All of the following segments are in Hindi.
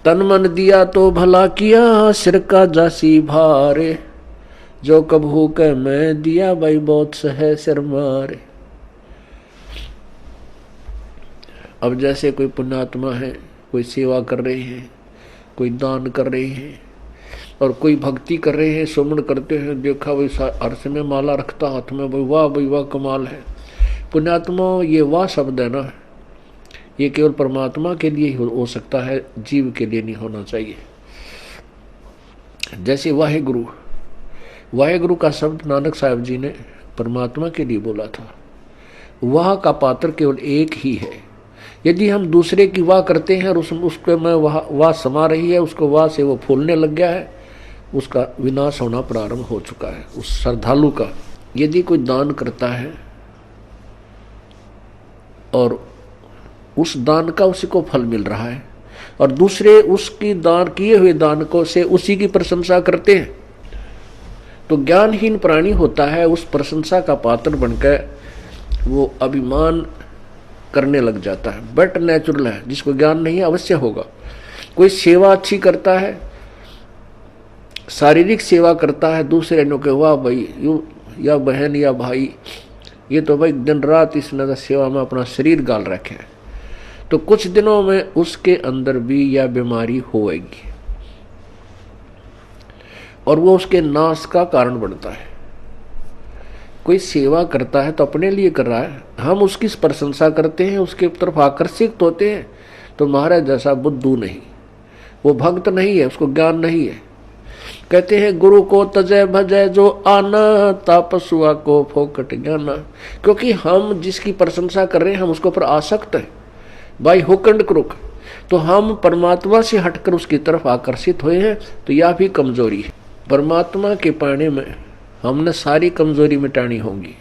तन मन दिया तो भला किया, सिर का जासी भारे, जो कबहू के मैं दिया भाई बहुत सहे सिर मारे। अब जैसे कोई पुण्यात्मा है, कोई सेवा कर रहे हैं, कोई दान कर रहे हैं और कोई भक्ति कर रहे हैं, सुमन करते हैं, देखा भाई हर समय माला रखता हाथ में, भाई वाह कमाल है। पुण्यात्मा ये वाह शब्द है ना, ये केवल परमात्मा के लिए ही हो सकता है, जीव के लिए नहीं होना चाहिए। जैसे वाहेगुरु, वाहेगुरु का शब्द नानक साहब जी ने परमात्मा के लिए बोला था। वाह का पात्र केवल एक ही है। यदि हम दूसरे की वाह करते हैं और उसको में वाह समा रही है, उसको वाह से वो फूलने लग गया है, उसका विनाश होना प्रारंभ हो चुका है। उस श्रद्धालु का यदि कोई दान करता है और उस दान का उसी को फल मिल रहा है और दूसरे उसकी दान किए हुए दान को से उसी की प्रशंसा करते हैं, तो ज्ञानहीन प्राणी होता है, उस प्रशंसा का पात्र बनकर वो अभिमान करने लग जाता है। बट नेचुरल है, जिसको ज्ञान नहीं है अवश्य होगा। कोई सेवा अच्छी करता है, शारीरिक सेवा करता है, दूसरे ने कहा वाह भाई यू या बहन या भाई, ये तो भाई दिन रात इसने सेवा में अपना शरीर गाल रखे है, तो कुछ दिनों में उसके अंदर भी यह बीमारी होएगी और वो उसके नाश का कारण बनता है। कोई सेवा करता है तो अपने लिए कर रहा है, हम उसकी प्रशंसा करते हैं, उसके तरफ आकर्षित होते हैं, तो महाराज जैसा बुद्धू नहीं, वो भक्त नहीं है, उसको ज्ञान नहीं है। कहते हैं गुरु को तजय भजय जो आना, तापसुआ को फोकट ज्ञाना। क्योंकि हम जिसकी प्रशंसा कर रहे हैं हम उसके ऊपर आसक्त हैं, बाई हुक एंड क्रुक, तो हम परमात्मा से हटकर उसकी तरफ आकर्षित हुए हैं, तो यह भी कमजोरी है। परमात्मा के पाने में हमने सारी कमजोरी मिटानी होगी।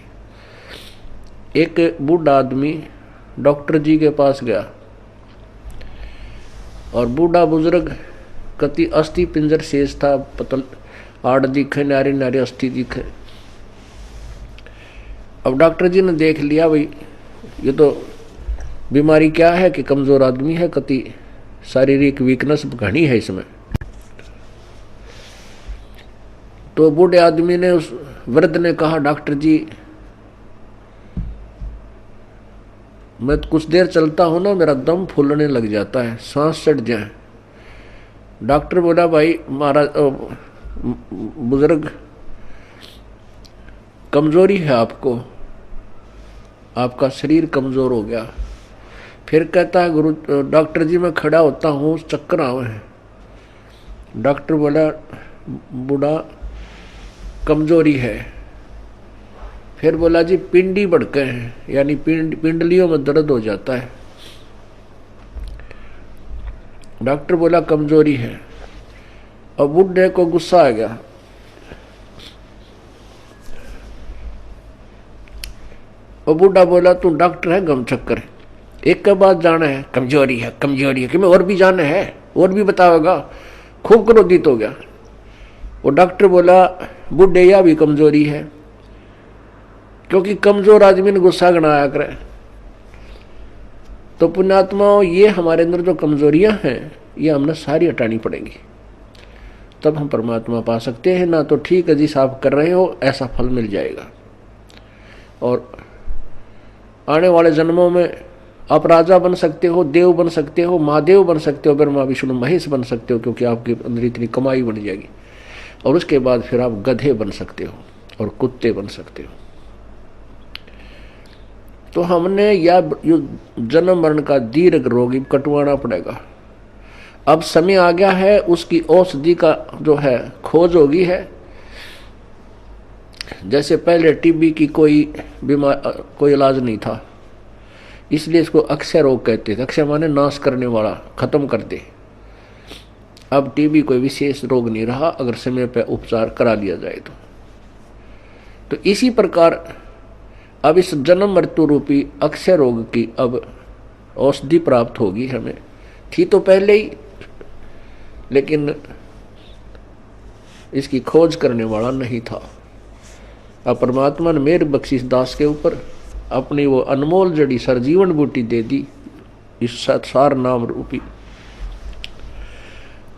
एक बूढ़ा आदमी डॉक्टर जी के पास गया और बूढ़ा बुजुर्ग कति अस्थि पिंजर शेष था, पतल आड़ दिखे, नारी नारी अस्थि दिखे। अब डॉक्टर जी ने देख लिया भाई ये तो बीमारी क्या है कि कमजोर आदमी है, कति शारीरिक वीकनेस घनी है इसमें। तो बूढ़े आदमी ने, उस वृद्ध ने कहा डॉक्टर जी मैं कुछ देर चलता हूं ना मेरा दम फूलने लग जाता है, सांस चढ़ जाए। डॉक्टर बोला भाई महाराज बुजुर्ग कमजोरी है आपको, आपका शरीर कमजोर हो गया। फिर कहता है गुरु डॉक्टर जी मैं खड़ा होता हूँ चक्कर आवे हैं। डॉक्टर बोला बूढ़ा कमजोरी है। फिर बोला जी पिंडी बढ़के हैं, यानी पिंडलियों में दर्द हो जाता है। डॉक्टर बोला कमजोरी है। और बूढ़े को गुस्सा आ गया। और बूढ़ा बोला तू डॉक्टर है गम चक्कर, एक के बाद जाना है, कमजोरी है कमजोरी है कि मैं और भी जाना है, और भी बताओगा। खूब क्रोधित हो गया। वो डॉक्टर बोला बूढ़े या भी कमजोरी है, क्योंकि कमजोर आदमी ने गुस्सा गणाया करे। तो पुण्यात्माओं ये हमारे अंदर जो कमजोरियां हैं ये हमने सारी हटानी पड़ेंगी, तब हम परमात्मा पा सकते हैं। ना तो ठीक है जी आप कर रहे हो ऐसा फल मिल जाएगा, और आने वाले जन्मों में आप राजा बन सकते हो, देव बन सकते हो, महादेव बन सकते हो, ब्रह्मा विष्णु महेश बन सकते हो, क्योंकि आपके अंदर इतनी कमाई बन जाएगी। और उसके बाद फिर आप गधे बन सकते हो और कुत्ते बन सकते हो। तो हमने या जन्म मरण का दीर्घ रोगी कटवाना पड़ेगा। अब समय आ गया है, उसकी औषधि का जो है खोज होगी है। जैसे पहले टीबी की कोई इलाज नहीं था, इसलिए इसको अक्षय रोग कहते थे। अक्षय माने नाश करने वाला, खत्म कर दे। अब टीबी कोई विशेष रोग नहीं रहा अगर समय पर उपचार करा लिया जाए तो इसी प्रकार अब इस जन्म मृत्यु रूपी अक्षय रोग की अब औषधि प्राप्त होगी हमें। थी तो पहले ही, लेकिन इसकी खोज करने वाला नहीं था। अब परमात्मा ने मेर बख्शिश दास के ऊपर अपनी वो अनमोल जड़ी सरजीवन बूटी दे दी, इस सार नाम रूपी।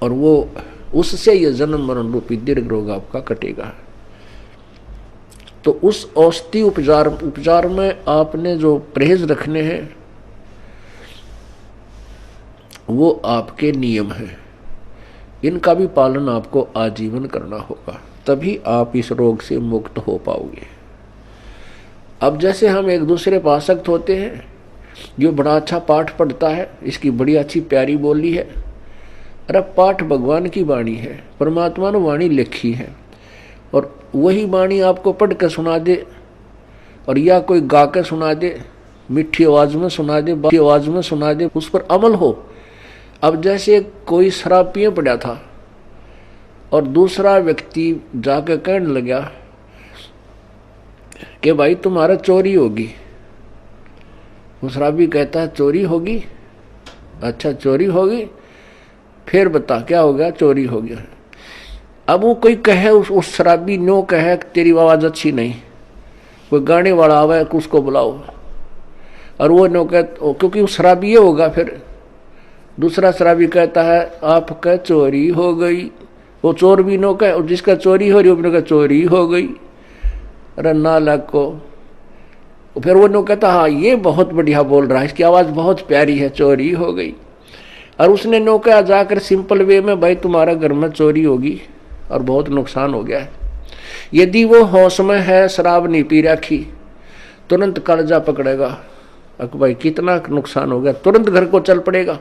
और वो उससे ये जन्म मरण रूपी दीर्घ रोग आपका कटेगा। तो उस औषधि उपचार में आपने जो परहेज रखने हैं वो आपके नियम हैं, इनका भी पालन आपको आजीवन करना होगा, तभी आप इस रोग से मुक्त हो पाओगे। अब जैसे हम एक दूसरे पर आसक्त होते हैं, जो बड़ा अच्छा पाठ पढ़ता है, इसकी बड़ी अच्छी प्यारी बोली है, अरे पाठ भगवान की वाणी है, परमात्मा ने वाणी लिखी है, और वही वाणी आपको पढ़ के सुना दे और या कोई गा के सुना दे, मीठी आवाज में सुना दे, बाकी आवाज में सुना दे, उस पर अमल हो। अब जैसे कोई शराब पिए पड़ा था और दूसरा व्यक्ति जाके कहने लगा कि भाई तुम्हारा चोरी होगी। वो शराबी कहता है चोरी होगी? अच्छा चोरी होगी, फिर बता क्या हो गया? चोरी हो गया। अब वो कोई कहे, उस शराबी नो कहे तेरी आवाज अच्छी नहीं, कोई गाने वाला आवे उसको बुलाओ, और वो नो कहे, क्योंकि वो शराबी ये होगा। फिर दूसरा शराबी कहता है आपका चोरी हो गई, वो चोर भी नो कहे, और जिसका चोरी हो रही है चोरी हो गई, अरे नालायक को। फिर वो नो कहता हाँ ये बहुत बढ़िया बोल रहा है, इसकी आवाज बहुत प्यारी है, चोरी हो गई। और उसने नो कहा जाकर सिंपल वे में, भाई तुम्हारा घर में चोरी होगी और बहुत नुकसान हो गया है। यदि वो होश में है, शराब नहीं पी रखी, तुरंत कर्जा पकड़ेगा, अक भाई कितना नुकसान हो गया, तुरंत घर को चल पड़ेगा।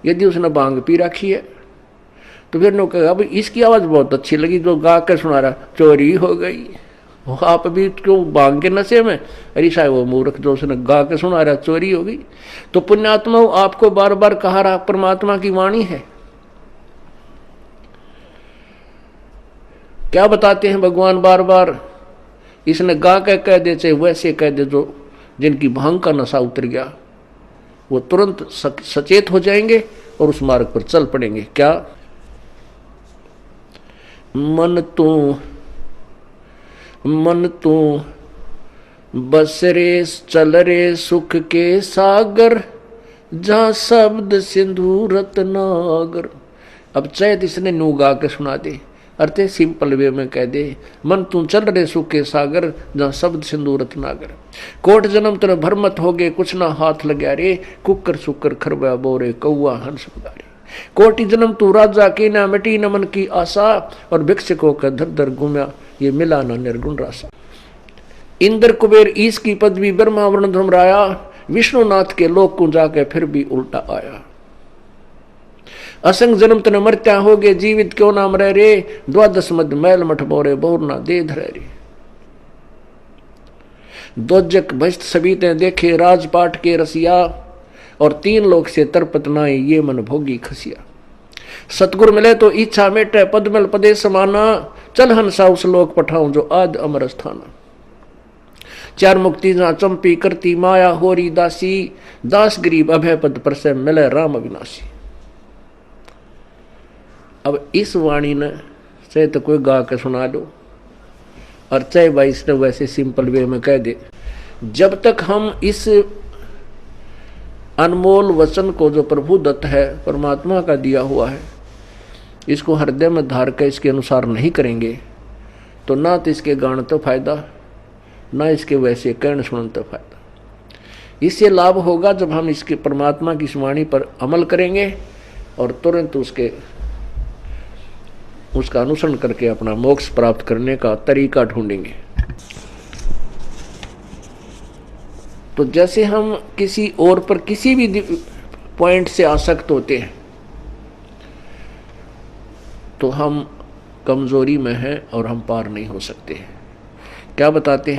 यदि उसने भांग पी रखी है तो फिर नो कहेगा भाई इसकी आवाज बहुत अच्छी लगी, जो गा के सुना रहा, चोरी हो गई। आप भी क्यों भांग के नशे में? अरे साहब वो मूर्ख जो उसने गा के सुना रहा, चोरी हो गई। तो पुण्यात्मा आपको बार बार कहा रहा, परमात्मा की वाणी है। क्या बताते हैं भगवान बार बार? इसने गा के कह दे, चाहे वैसे कह दे, जो जिनकी भांग का नशा उतर गया वो तुरंत सचेत हो जाएंगे और उस मार्ग पर चल पड़ेंगे। क्या? मन तू बस रे चल रे सुख के सागर, जहां शब्द सिंधु रत्नागर। अब चैत इसने नू गा के सुना दे, अर्थ सिंपल वे में कह दे, मन तू चल रे सुख के सागर, जहां शब्द सिंधु रत्नागर। कोट जन्म तेरे भरमत हो गए, कुछ ना हाथ लग्या रे, कुकर सुकर खरबा बोरे कौआ हंस उदारे। कोटि जन्म तू राजा की ना मिटी न मन की आशा, और भिक्षकों का धर धर घूमया, ये मिला ना निर्गुण रासा। इंद्र कुबेर ईश की पदवी ब्रह्मा वर्ण धुमराया, विष्णुनाथ के लोक को जाके फिर भी उल्टा आया। असंग जन्म तन मरत्या हो गए, जीवित क्यों नाम रह रे, द्वादश मद मैल मठ बोरे बहुर ना दे धरे रे। दोजक भस्त सभी ते देखे, राजपाट के रसिया, और तीन लोक से तरपत नाए, ये मन भोगी खसिया। सतगुरु मिले तो इच्छा मेटे, पद मिल पदे समाना, चल हंसा उस लोक पठाऊं जो आद अमर स्थाना। चार मुक्ति जहां चंपी करती माया, होरी दासी, दास गरीब अभय पद पर से मिले राम अविनाशी। अब इस वाणी ने चाहे तो कोई गा के सुना दो, और चाहे भाई इसने वैसे सिंपल वे में कह दे, जब तक हम इस अनमोल वचन को जो प्रभु दत्त है, परमात्मा का दिया हुआ है, इसको हृदय में धार कर इसके अनुसार नहीं करेंगे, तो ना तो इसके गान तो फायदा, ना इसके वैसे कहने सुनने तो फायदा। इससे लाभ होगा जब हम इसके परमात्मा की वाणी पर अमल करेंगे और तुरंत उसका अनुसरण करके अपना मोक्ष प्राप्त करने का तरीका ढूंढेंगे। तो जैसे हम किसी और पर किसी भी पॉइंट से आसक्त होते हैं तो हम कमजोरी में हैं और हम पार नहीं हो सकते। क्या बताते हैं?